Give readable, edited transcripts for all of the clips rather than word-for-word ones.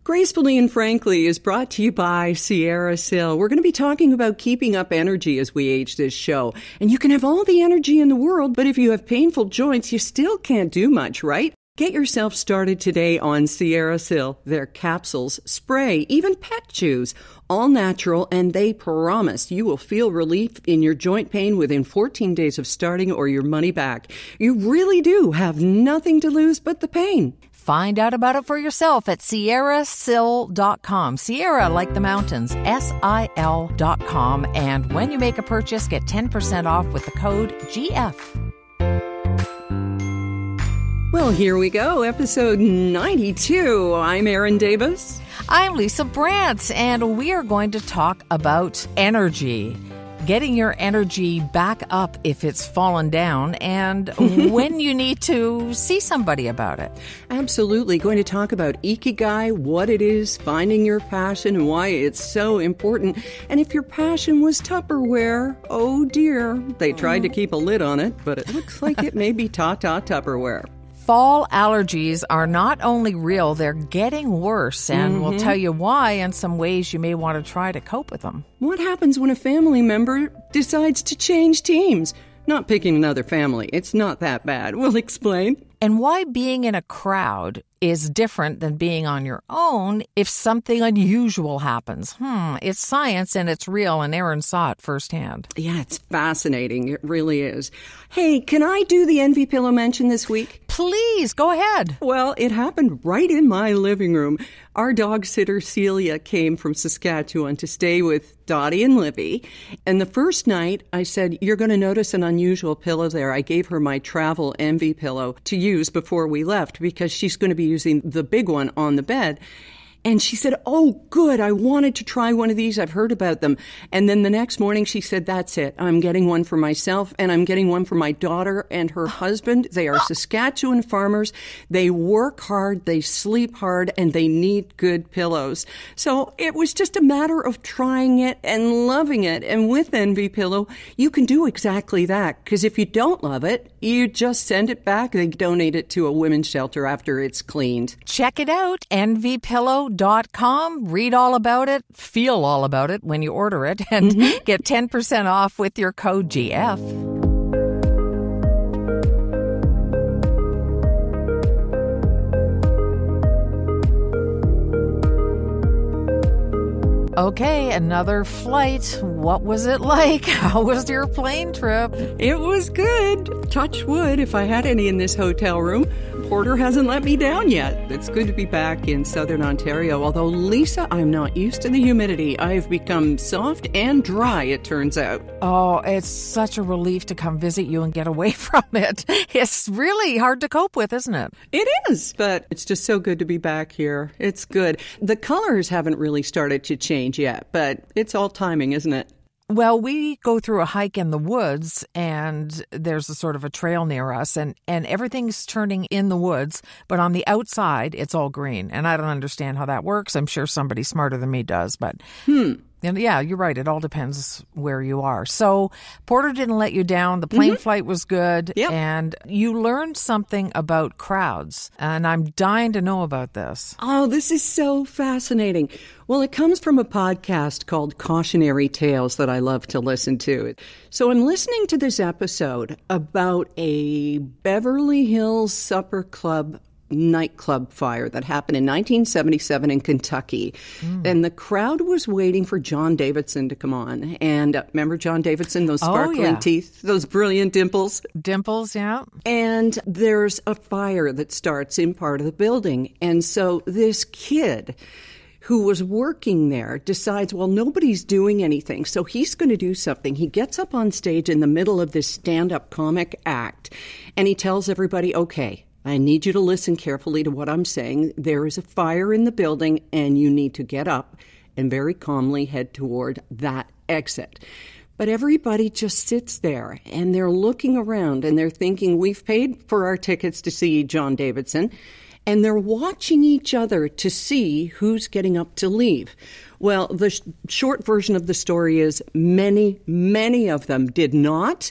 Gracefully and Frankly is brought to you by Sierra Sil. We're going to be talking about keeping up energy as we age this show. And you can have all the energy in the world, but if you have painful joints, you still can't do much, right? Get yourself started today on Sierra Sil. Their capsules, spray, even pet chews, all natural, and they promise you will feel relief in your joint pain within 14 days of starting or your money back. You really do have nothing to lose but the pain. Find out about it for yourself at sierrasil.com. Sierra, like the mountains, SIL.com. And when you make a purchase, get 10% off with the code GF. Well, here we go, episode 92. I'm Erin Davis. I'm Lisa Brandt, and we are going to talk about energy. Getting your energy back up if it's fallen down, and when you need to see somebody about it. Absolutely. Going to talk about Ikigai, what it is, finding your passion, and why it's so important. And if your passion was Tupperware, oh dear, they tried to keep a lid on it, but it looks like it may be ta-ta Tupperware. Fall allergies are not only real, they're getting worse, and we'll tell you why and some ways you may want to try to cope with them. What happens when a family member decides to change teams? Not picking another family. It's not that bad. We'll explain. And why being in a crowd is different than being on your own if something unusual happens. It's science and it's real, and Erin saw it firsthand. Yeah, it's fascinating. It really is. Hey, can I do the Envy Pillow mention this week? Please, go ahead. Well, it happened right in my living room. Our dog sitter, Celia, came from Saskatchewan to stay with Dottie and Libby. And the first night, I said, you're going to notice an unusual pillow there. I gave her my travel Envy pillow to use before we left because she's going to be using the big one on the bed. And she said, oh, good, I wanted to try one of these. I've heard about them. And then the next morning she said, that's it. I'm getting one for myself, and I'm getting one for my daughter and her husband. They are Saskatchewan farmers. They work hard, they sleep hard, and they need good pillows. So it was just a matter of trying it and loving it. And with Envy Pillow, you can do exactly that. Because if you don't love it, you just send it back. They donate it to a women's shelter after it's cleaned. Check it out, envypillow.com. Read all about it, feel all about it when you order it, and get 10% off with your code GF. Okay, another flight. What was it like? How was your plane trip? It was good. Touch wood if I had any in this hotel room. Porter hasn't let me down yet. It's good to be back in southern Ontario. Although, Lisa, I'm not used to the humidity. I've become soft and dry, it turns out. Oh, it's such a relief to come visit you and get away from it. It's really hard to cope with, isn't it? It is, but it's just so good to be back here. It's good. The colors haven't really started to change yet, but it's all timing, isn't it? Well, we go through a hike in the woods, and there's a sort of a trail near us, and everything's turning in the woods, but on the outside, it's all green. And I don't understand how that works. I'm sure somebody smarter than me does, but and yeah, you're right. It all depends where you are. So Porter didn't let you down. The plane flight was good, and you learned something about crowds, and I'm dying to know about this. Oh, this is so fascinating. Well, it comes from a podcast called Cautionary Tales that I love to listen to. So I'm listening to this episode about a Beverly Hills Supper Club nightclub fire that happened in 1977 in Kentucky. And the crowd was waiting for John Davidson to come on. And remember John Davidson, those sparkling teeth, those brilliant dimples? Dimples, yeah. And there's a fire that starts in part of the building. And so this kid who was working there decides, well, nobody's doing anything, so he's going to do something. He gets up on stage in the middle of this stand-up comic act, and he tells everybody, okay, I need you to listen carefully to what I'm saying. There is a fire in the building, and you need to get up and very calmly head toward that exit. But everybody just sits there, and they're looking around, and they're thinking, we've paid for our tickets to see John Davidson, and they're watching each other to see who's getting up to leave. Well, the short version of the story is many, many of them did not.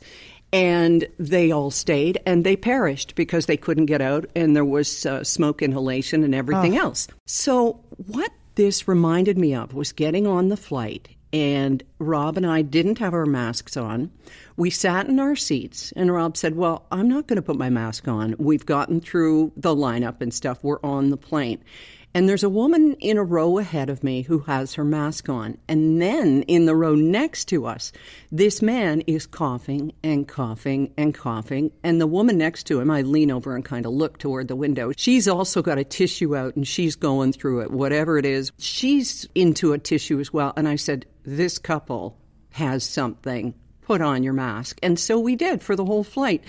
And they all stayed, and they perished because they couldn't get out, and there was smoke inhalation and everything else. So what this reminded me of was getting on the flight, and Rob and I didn't have our masks on. We sat in our seats, and Rob said, well, I'm not going to put my mask on. We've gotten through the lineup and stuff. We're on the plane. And there's a woman in a row ahead of me who has her mask on. And then in the row next to us, this man is coughing and coughing and coughing. And the woman next to him, I lean over and kind of look toward the window. She's also got a tissue out and she's going through it, whatever it is. She's into a tissue as well. And I said, this couple has something. Put on your mask. And so we did for the whole flight.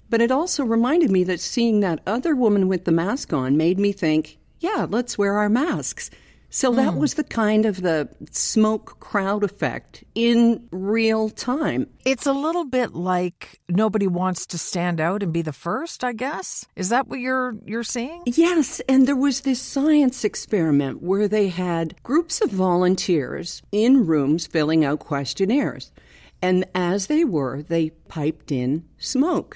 But it also reminded me that seeing that other woman with the mask on made me think, yeah, let's wear our masks. So that was the kind of the smoke crowd effect in real time. It's a little bit like nobody wants to stand out and be the first, I guess. Is that what you're seeing? Yes, and there was this science experiment where they had groups of volunteers in rooms filling out questionnaires. And as they piped in smoke.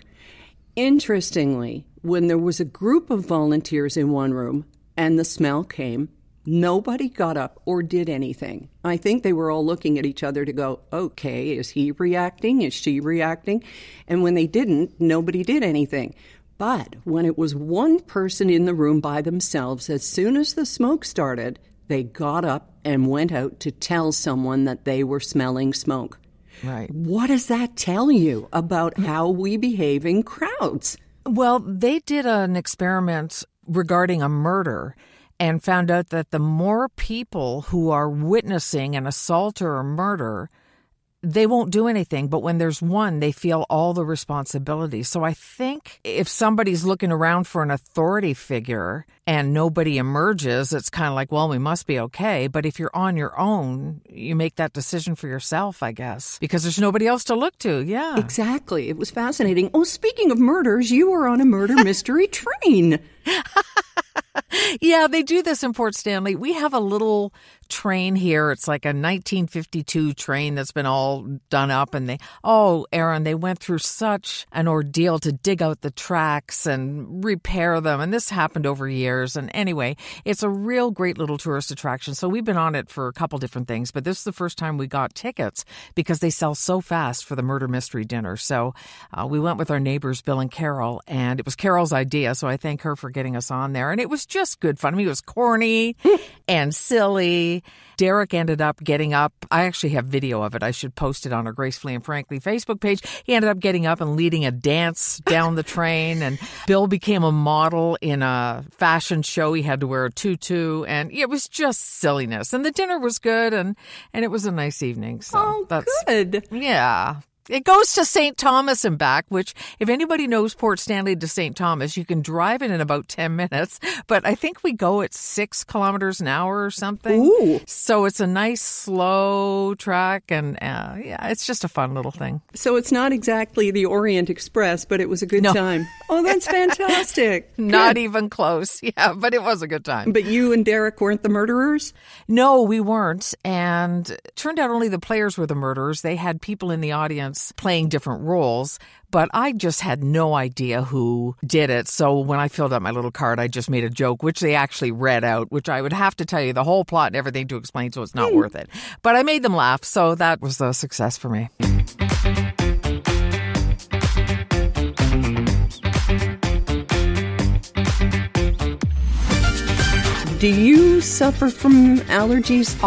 Interestingly, when there was a group of volunteers in one room and the smell came, nobody got up or did anything. I think they were all looking at each other to go, okay, is he reacting? Is she reacting? And when they didn't, nobody did anything. But when it was one person in the room by themselves, as soon as the smoke started, they got up and went out to tell someone that they were smelling smoke. Right. What does that tell you about how we behave in crowds? Well, they did an experiment regarding a murder and found out that the more people who are witnessing an assault or a murder, they won't do anything. But when there's one, they feel all the responsibility. So I think if somebody's looking around for an authority figure and nobody emerges, it's kind of like, well, we must be okay. But if you're on your own, you make that decision for yourself, I guess, because there's nobody else to look to. Yeah, exactly. It was fascinating. Oh, speaking of murders, you were on a murder mystery train. Yeah, they do this in Port Stanley. We have a little train here. It's like a 1952 train that's been all done up. And Aaron, they went through such an ordeal to dig out the tracks and repair them. And this happened over years. And anyway, it's a real great little tourist attraction. So we've been on it for a couple different things. But this is the first time we got tickets because they sell so fast for the murder mystery dinner. So we went with our neighbors, Bill and Carol. And it was Carol's idea. So I thank her for getting us on there. And it was just good fun. I mean, it was corny and silly. Derek ended up getting up. I actually have video of it. I should post it on our Gracefully and Frankly Facebook page. He ended up getting up and leading a dance down the train. And Bill became a model in a fashion show. He had to wear a tutu. And it was just silliness. And the dinner was good. And it was a nice evening. So good. Yeah. It goes to St. Thomas and back, which if anybody knows Port Stanley to St. Thomas, you can drive it in about 10 minutes. But I think we go at 6 kilometers an hour or something. Ooh. So it's a nice slow track. And yeah, it's just a fun little thing. So it's not exactly the Orient Express, but it was a good time. Oh, that's fantastic. Not even close. Yeah, but it was a good time. But you and Derek weren't the murderers? No, we weren't. And it turned out only the players were the murderers. They had people in the audience playing different roles, but I just had no idea who did it. So when I filled out my little card, I just made a joke, which they actually read out, which I would have to tell you the whole plot and everything to explain, so it's not worth it. But I made them laugh, so that was a success for me. Do you suffer from allergies?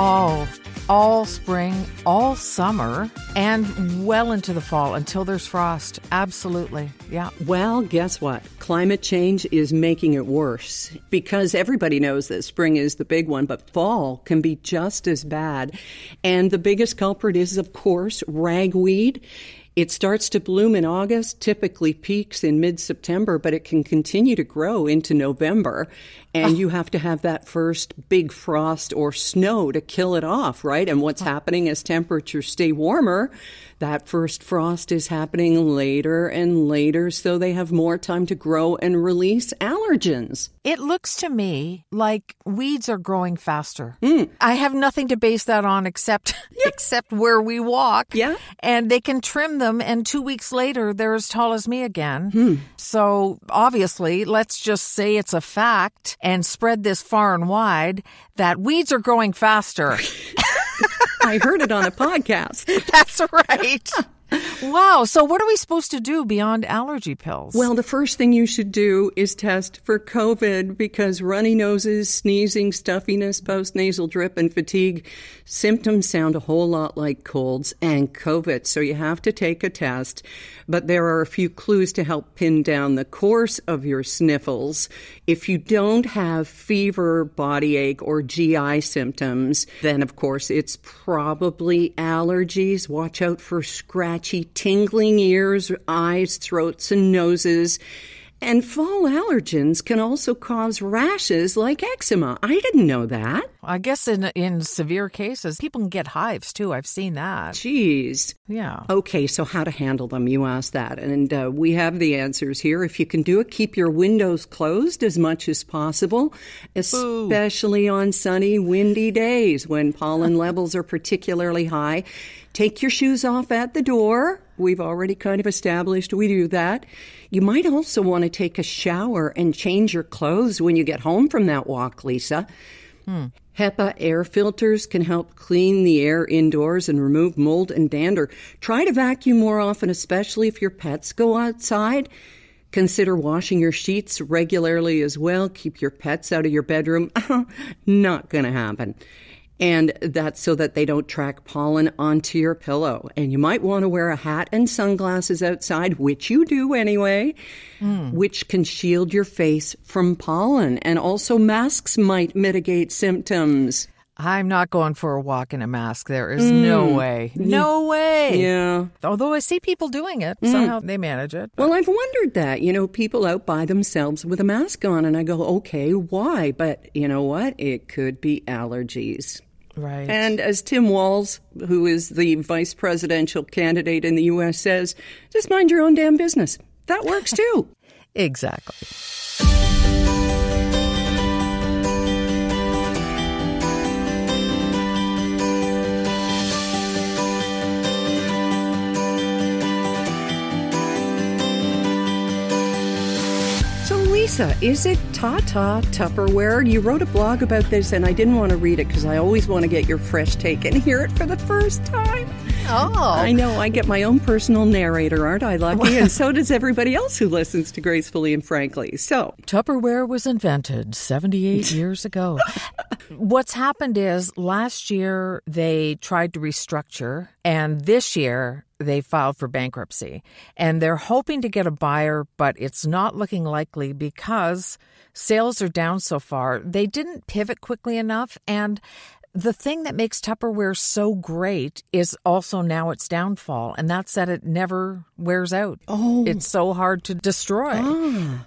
All spring, all summer, and well into the fall until there's frost. Absolutely. Yeah. Well, guess what? Climate change is making it worse because everybody knows that spring is the big one, but fall can be just as bad. And the biggest culprit is, of course, ragweed. It starts to bloom in August, typically peaks in mid-September, but it can continue to grow into November. And you have to have that first big frost or snow to kill it off, right? And what's happening as temperatures stay warmer, that first frost is happening later and later, so they have more time to grow and release allergens. It looks to me like weeds are growing faster. I have nothing to base that on except where we walk. Yeah. And they can trim them them, and 2 weeks later, they're as tall as me again. So obviously, let's just say it's a fact and spread this far and wide that weeds are growing faster. I heard it on a podcast. That's right. Wow. So what are we supposed to do beyond allergy pills? Well, the first thing you should do is test for COVID, because runny noses, sneezing, stuffiness, postnasal drip, and fatigue symptoms sound a whole lot like colds and COVID. So you have to take a test. But there are a few clues to help pin down the course of your sniffles. If you don't have fever, body ache, or GI symptoms, then of course it's probably allergies. Watch out for scratchy, tingling ears, eyes, throats, and noses. And fall allergens can also cause rashes like eczema. I didn't know that. I guess in severe cases, people can get hives too. I've seen that. Jeez. Yeah. Okay, so how to handle them? You asked that. And we have the answers here. If you can do it, keep your windows closed as much as possible, especially on sunny, windy days when pollen levels are particularly high. Take your shoes off at the door. We've already kind of established we do that. You might also want to take a shower and change your clothes when you get home from that walk, Lisa. HEPA air filters can help clean the air indoors and remove mold and dander. Try to vacuum more often, especially if your pets go outside. Consider washing your sheets regularly as well. Keep your pets out of your bedroom. Not going to happen. And that's so that they don't track pollen onto your pillow. And you might want to wear a hat and sunglasses outside, which you do anyway, which can shield your face from pollen. And also masks might mitigate symptoms. I'm not going for a walk in a mask. There is no way. No way. Yeah. Although I see people doing it. Somehow they manage it. Well, I've wondered that. People out by themselves with a mask on. And I go, okay, why? But you know what? It could be allergies. Right. And as Tim Walz, who is the vice presidential candidate in the U.S., says, just mind your own damn business. That works too. Exactly. Lisa, is it Tata Tupperware? You wrote a blog about this, and I didn't want to read it because I always want to get your fresh take and hear it for the first time. Oh. I know. I get my own personal narrator, aren't I lucky? And so does everybody else who listens to Gracefully and Frankly. So Tupperware was invented 78 years ago. What's happened is last year they tried to restructure, and this year they filed for bankruptcy. And they're hoping to get a buyer, but it's not looking likely because sales are down so far. They didn't pivot quickly enough, and the thing that makes Tupperware so great is also now its downfall, and that's that it never wears out. Oh. It's so hard to destroy.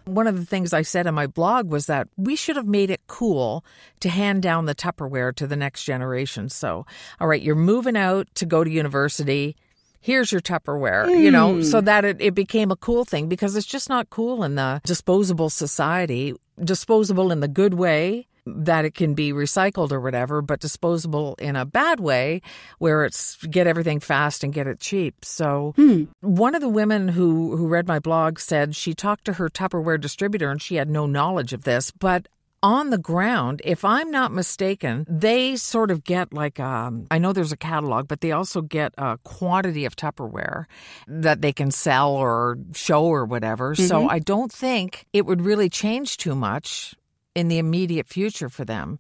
One of the things I said in my blog was that we should have made it cool to hand down the Tupperware to the next generation. So, all right, you're moving out to go to university. Here's your Tupperware, so that it became a cool thing, because it's just not cool in the disposable society. Disposable in the good way, that it can be recycled or whatever, but disposable in a bad way where it's get everything fast and get it cheap. So one of the women who read my blog said she talked to her Tupperware distributor and she had no knowledge of this, but on the ground, if I'm not mistaken, they sort of get like, I know there's a catalog, but they also get a quantity of Tupperware that they can sell or show or whatever. So I don't think it would really change too much in the immediate future for them.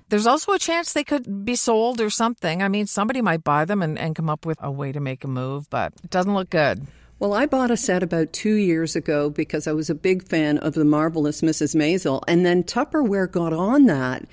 There's also a chance they could be sold or something. I mean, somebody might buy them and come up with a way to make a move, but it doesn't look good. Well, I bought a set about 2 years ago because I was a big fan of the marvelous Mrs. Maisel, and then Tupperware got on that,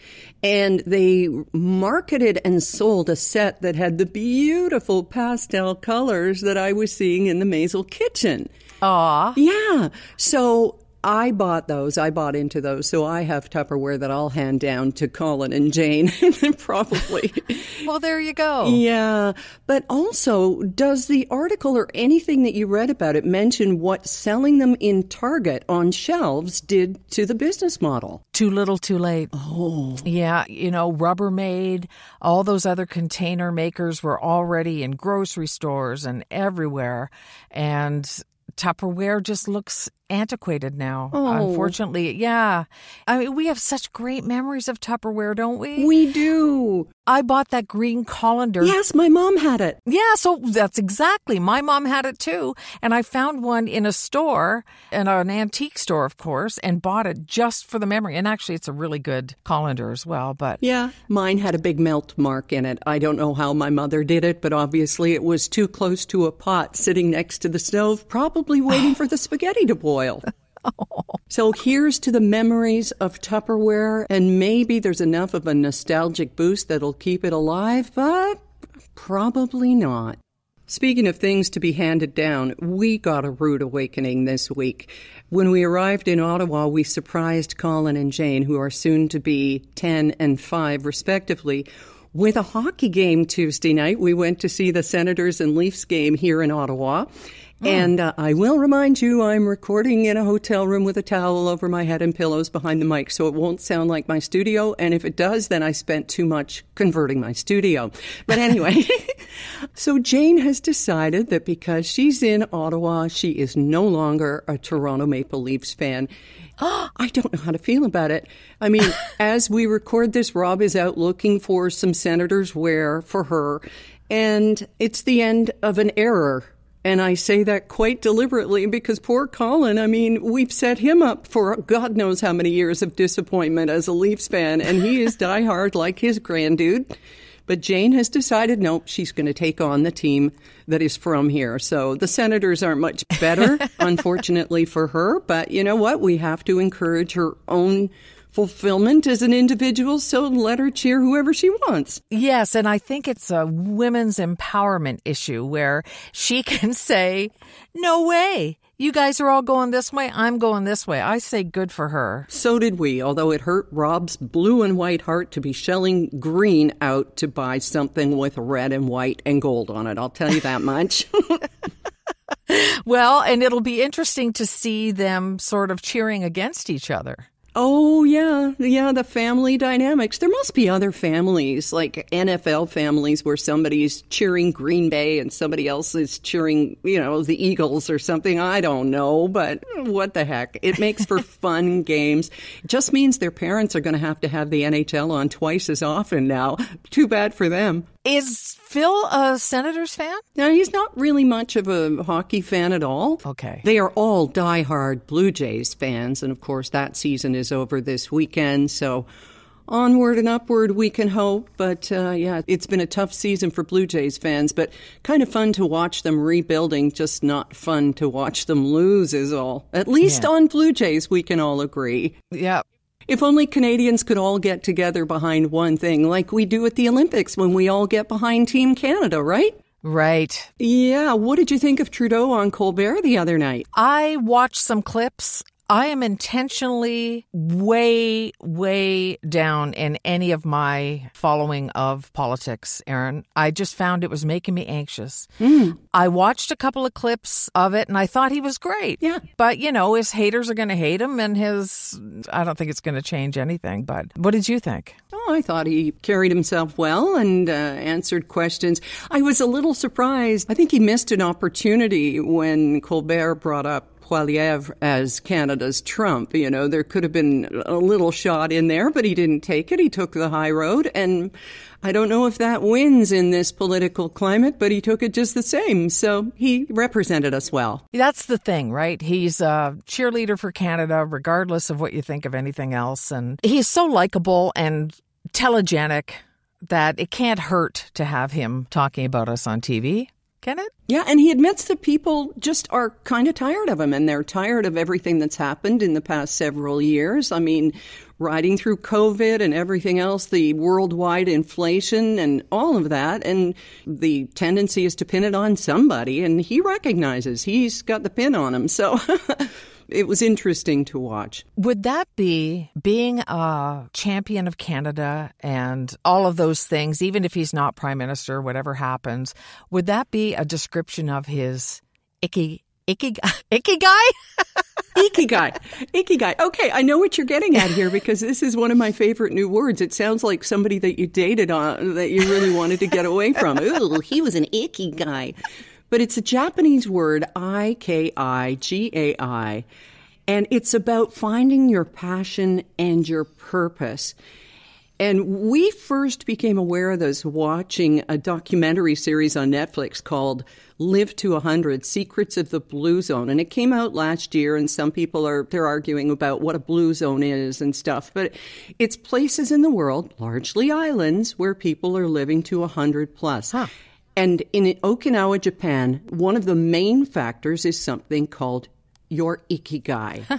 and they marketed and sold a set that had the beautiful pastel colors that I was seeing in the Maisel kitchen. Aw. Yeah. So I bought those. I bought into those. So I have Tupperware that I'll hand down to Colin and Jane, probably. Well, there you go. Yeah. But also, does the article or anything that you read about it mention what selling them in Target on shelves did to the business model? Too little, too late. Oh. Yeah, Rubbermaid, all those other container makers were already in grocery stores and everywhere. And Tupperware just looks antiquated now. Oh. Unfortunately, yeah. I mean, we have such great memories of Tupperware, don't we? We do. I bought that green colander. Yes, my mom had it. Yeah, so that's exactly. My mom had it too. And I found one in a store, in an antique store, of course, and bought it just for the memory. And actually, it's a really good colander as well. But yeah, mine had a big melt mark in it. I don't know how my mother did it, but obviously it was too close to a pot sitting next to the stove, probably waiting for the spaghetti to boil. So here's to the memories of Tupperware, and maybe there's enough of a nostalgic boost that'll keep it alive, but probably not. Speaking of things to be handed down, we got a rude awakening this week. When we arrived in Ottawa, we surprised Colin and Jane, who are soon to be 10 and 5 respectively, with a hockey game Tuesday night. We went to see the Senators and Leafs game here in Ottawa. And I will remind you, I'm recording in a hotel room with a towel over my head and pillows behind the mic, so it won't sound like my studio. And if it does, then I spent too much converting my studio. But anyway, so Jane has decided that because she's in Ottawa, she is no longer a Toronto Maple Leafs fan. I don't know how to feel about it. I mean, as we record this, Rob is out looking for some Senators wear for her, and it's the end of an era. And I say that quite deliberately because poor Colin, I mean, we've set him up for God knows how many years of disappointment as a Leafs fan, and he is diehard like his granddude. But Jane has decided, nope, she's going to take on the team that is from here. So the Senators aren't much better, unfortunately for her. But you know what? We have to encourage her own fulfillment as an individual, so let her cheer whoever she wants. Yes, and I think it's a women's empowerment issue where she can say, no way, you guys are all going this way, I'm going this way. I say good for her. So did we, although it hurt Rob's blue and white heart to be shelling green out to buy something with red and white and gold on it. I'll tell you that much. Well, and it'll be interesting to see them sort of cheering against each other. Oh, yeah, the family dynamics. There must be other families, like NFL families, where somebody's cheering Green Bay and somebody else is cheering, the Eagles or something. I don't know, but what the heck. It makes for fun games. It just means their parents are going to have the NHL on twice as often now. Too bad for them. Is Phil a Senators fan? No, he's not really much of a hockey fan at all. Okay. They are all diehard Blue Jays fans, and of course that season is over this weekend, so onward and upward we can hope. But it's been a tough season for Blue Jays fans, but kind of fun to watch them rebuilding, just not fun to watch them lose is all. At least on Blue Jays we can all agree. Yeah. If only Canadians could all get together behind one thing, like we do at the Olympics when we all get behind Team Canada, right? Right. Yeah. What did you think of Trudeau on Colbert the other night? I watched some clips. I am intentionally way, way down in any of my following of politics, Erin. I just found it was making me anxious. I watched a couple of clips of it, and I thought he was great. Yeah. But, his haters are going to hate him, and I don't think it's going to change anything. But what did you think? Oh, I thought he carried himself well and answered questions. I was a little surprised. I think he missed an opportunity when Colbert brought up Poilievre as Canada's Trump. There could have been a little shot in there, but he didn't take it. He took the high road, and I don't know if that wins in this political climate, but he took it just the same. So he represented us well. That's the thing, right? He's a cheerleader for Canada, regardless of what you think of anything else. And he's so likable and telegenic that it can't hurt to have him talking about us on TV. Can it? Yeah, and he admits that people just are kind of tired of him, and they're tired of everything that's happened in the past several years. I mean, riding through COVID and everything else, the worldwide inflation and all of that, and the tendency is to pin it on somebody, and he recognizes he's got the pin on him. So it was interesting to watch. Would that be being a champion of Canada and all of those things, even if he's not prime minister, whatever happens, would that be a description of his ikigai? Ikigai. Okay, I know what you're getting at here because this is one of my favorite new words. It sounds like somebody that you dated on that you really wanted to get away from. Ooh, he was an ikigai. But it's a Japanese word, ikigai, and it's about finding your passion and your purpose. And we first became aware of this watching a documentary series on Netflix called Live to 100, Secrets of the Blue Zone. And it came out last year, and some people they're arguing about what a blue zone is and stuff. But it's places in the world, largely islands, where people are living to 100 plus. Huh. And in Okinawa, Japan, one of the main factors is something called your ikigai. Huh.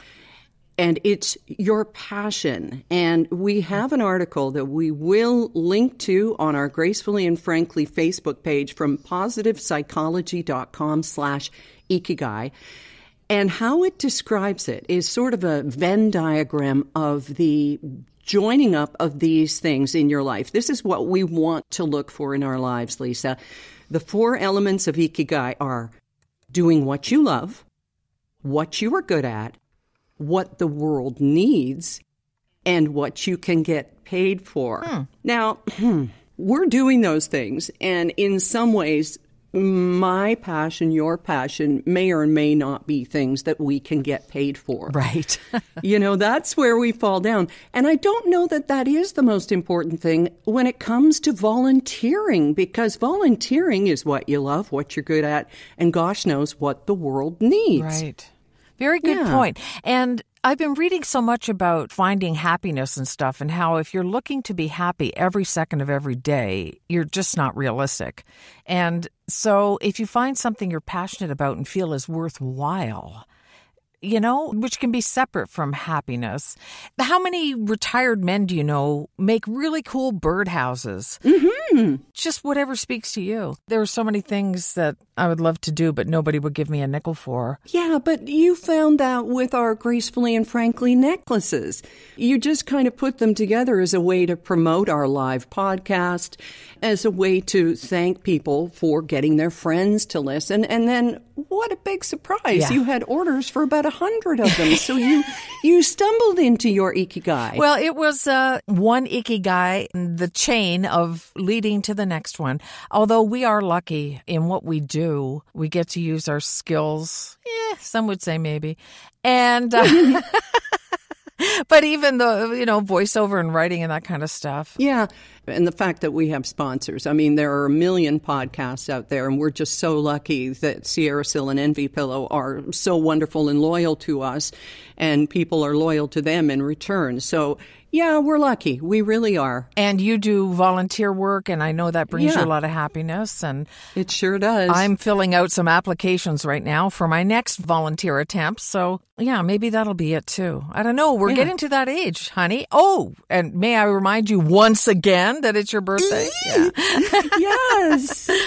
And it's your passion. And we have an article that we will link to on our Gracefully and Frankly Facebook page from positivepsychology.com/ikigai. And how it describes it is sort of a Venn diagram of the joining up of these things in your life. This is what we want to look for in our lives, Lisa. The 4 elements of ikigai are doing what you love, what you are good at, what the world needs, and what you can get paid for. Now, we're doing those things, and in some ways, my passion, your passion, may or may not be things that we can get paid for. Right. That's where we fall down. And I don't know that that is the most important thing when it comes to volunteering, because volunteering is what you love, what you're good at, and gosh knows what the world needs. Right. Very good point. And I've been reading so much about finding happiness and stuff, and how if you're looking to be happy every second of every day, you're just not realistic. And so if you find something you're passionate about and feel is worthwhile, which can be separate from happiness. How many retired men do you know make really cool birdhouses? Mm-hmm. Just whatever speaks to you. There are so many things that I would love to do, but nobody would give me a nickel for. Yeah, but you found that with our Gracefully and Frankly necklaces. You just kind of put them together as a way to promote our live podcast, as a way to thank people for getting their friends to listen. And then what a big surprise. Yeah. You had orders for about 100 of them. So you stumbled into your ikigai. Well, it was one ikigai, the chain of leading to the next one. Although we are lucky in what we do, we get to use our skills. Some would say maybe. And but even the, voiceover and writing and that kind of stuff. Yeah. And the fact that we have sponsors. I mean, there are a million podcasts out there, and we're just so lucky that Sierra Sil and Envy Pillow are so wonderful and loyal to us, and people are loyal to them in return. So, yeah, we're lucky. We really are. And you do volunteer work, and I know that brings you a lot of happiness. And it sure does. I'm filling out some applications right now for my next volunteer attempt. So, yeah, maybe that'll be it, too. I don't know. We're getting to that age, honey. Oh, and may I remind you once again that it's your birthday? Yeah.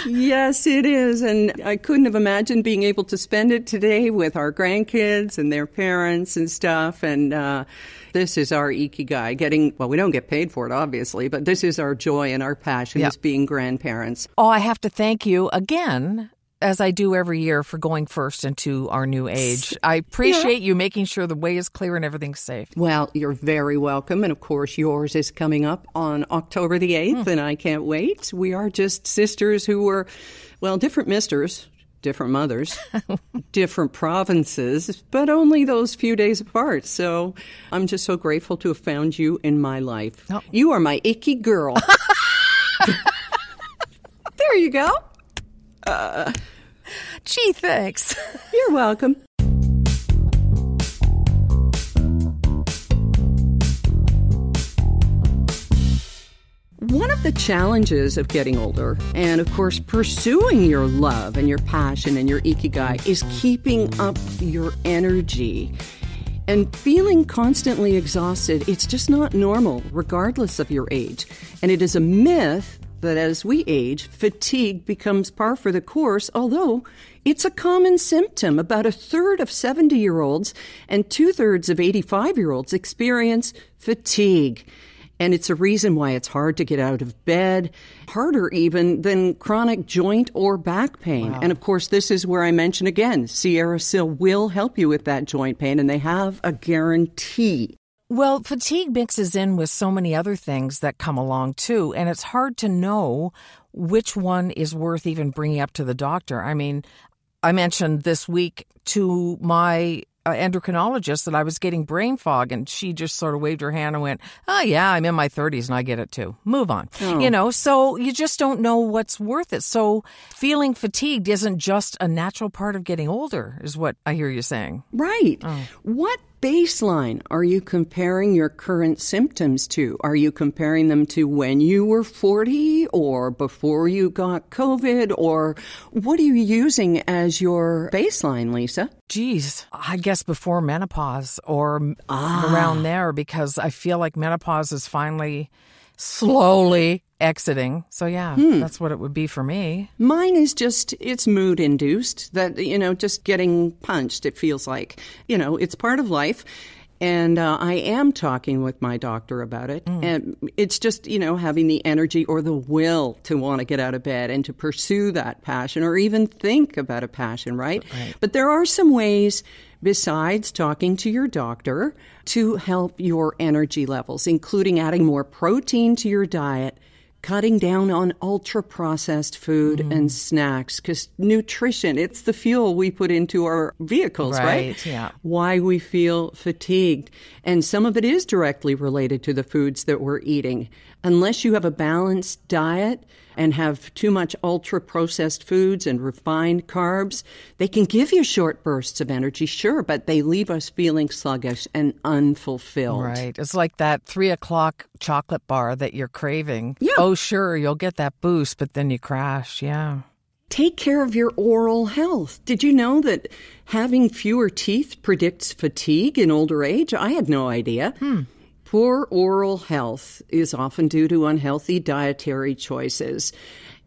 Yes, it is. And I couldn't have imagined being able to spend it today with our grandkids and their parents and stuff. And this is our ikigai. We don't get paid for it, obviously, but this is our joy and our passion is being grandparents. Oh, I have to thank you again, as I do every year, for going first into our new age. I appreciate you making sure the way is clear and everything's safe. Well, you're very welcome. And of course, yours is coming up on October the 8th, and I can't wait. We are just sisters who were, different misters, different mothers, different provinces, but only those few days apart. So I'm just so grateful to have found you in my life. Oh. You are my icky girl. There you go. Gee, thanks. You're welcome. One of the challenges of getting older, and of course pursuing your love and your passion and your ikigai, is keeping up your energy. And feeling constantly exhausted, it's just not normal, regardless of your age. And it is a myth that as we age, fatigue becomes par for the course, although it's a common symptom. About a third of 70-year-olds and two-thirds of 85-year-olds experience fatigue. And it's a reason why it's hard to get out of bed, harder even than chronic joint or back pain. Wow. And of course, this is where I mention again, Sierra Sil will help you with that joint pain, and they have a guarantee. Well, fatigue mixes in with so many other things that come along too, and it's hard to know which one is worth even bringing up to the doctor. I mean, I mentioned this week to my endocrinologist that I was getting brain fog, and she just sort of waved her hand and went, "Oh yeah, I'm in my 30s and I get it too. Move on." Oh. So you just don't know what's worth it. So feeling fatigued isn't just a natural part of getting older, is what I hear you saying. Right. Oh. What baseline are you comparing your current symptoms to? Are you comparing them to when you were 40 or before you got COVID? Or what are you using as your baseline, Lisa? Geez, I guess before menopause or around there, because I feel like menopause is finally slowly exiting. So yeah, that's what it would be for me. Mine is just, it's mood induced, that, just getting punched, it feels like. It's part of life. And I am talking with my doctor about it. And it's just, having the energy or the will to want to get out of bed and to pursue that passion or even think about a passion, right? But there are some ways besides talking to your doctor to help your energy levels, including adding more protein to your diet, cutting down on ultra-processed food and snacks, because nutrition, it's the fuel we put into our vehicles, right? Yeah. Why we feel fatigued. And some of it is directly related to the foods that we're eating. Unless you have a balanced diet and have too much ultra-processed foods and refined carbs, they can give you short bursts of energy, sure, but they leave us feeling sluggish and unfulfilled. Right. It's like that 3 o'clock chocolate bar that you're craving. Yeah. Oh, sure, you'll get that boost, but then you crash. Yeah. Take care of your oral health. Did you know that having fewer teeth predicts fatigue in older age? I had no idea. Poor oral health is often due to unhealthy dietary choices.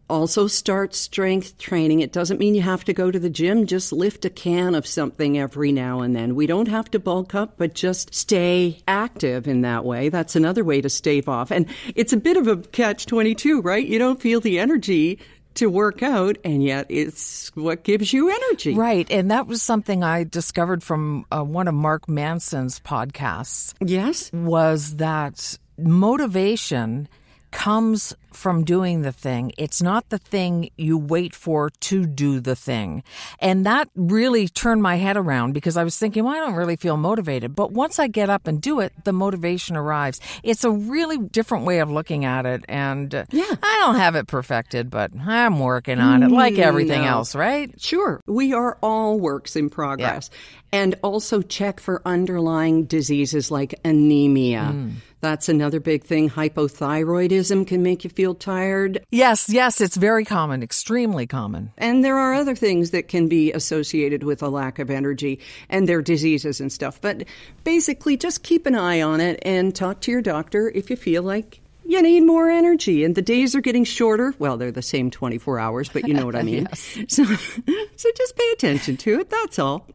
Also, start strength training. It doesn't mean you have to go to the gym. Just lift a can of something every now and then. We don't have to bulk up, but just stay active in that way. That's another way to stave off. And it's a bit of a catch-22, right? You don't feel the energy to work out, and yet it's what gives you energy. Right, and that was something I discovered from one of Mark Manson's podcasts. Yes? Was that motivation comes from doing the thing. It's not the thing you wait for to do the thing. And that really turned my head around, because I was thinking, well, I don't really feel motivated. But once I get up and do it, the motivation arrives. It's a really different way of looking at it. And I don't have it perfected, but I'm working on it like everything else, right? Sure. We are all works in progress. And also check for underlying diseases like anemia. That's another big thing. Hypothyroidism can make you feel tired. Yes, it's very common, extremely common. And there are other things that can be associated with a lack of energy, and their diseases and stuff. But basically, just keep an eye on it and talk to your doctor if you feel like you need more energy. And the days are getting shorter. Well, they're the same 24 hours, but you know what I mean. So just pay attention to it. That's all.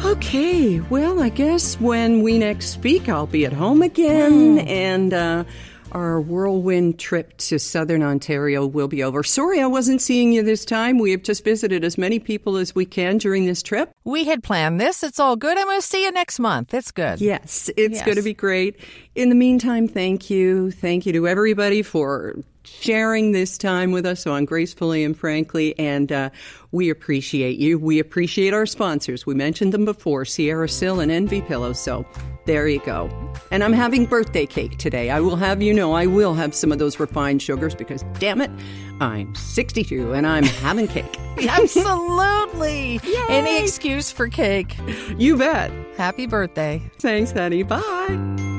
Okay, well, I guess when we next speak, I'll be at home again, and our whirlwind trip to southern Ontario will be over. Sorry I wasn't seeing you this time. We have just visited as many people as we can during this trip. We had planned this. It's all good. I'm going to see you next month. It's good. Yes, it's going to be great. In the meantime, thank you. Thank you to everybody for sharing this time with us on Gracefully and Frankly, and we appreciate you. We appreciate our sponsors. We mentioned them before, Sierra Sil and Envy Pillows, so there you go. And I'm having birthday cake today. I will have you know I will have some of those refined sugars because, damn it, I'm 62 and I'm having cake. Absolutely. Yay. Any excuse for cake. You bet. Happy birthday. Thanks, honey. Bye.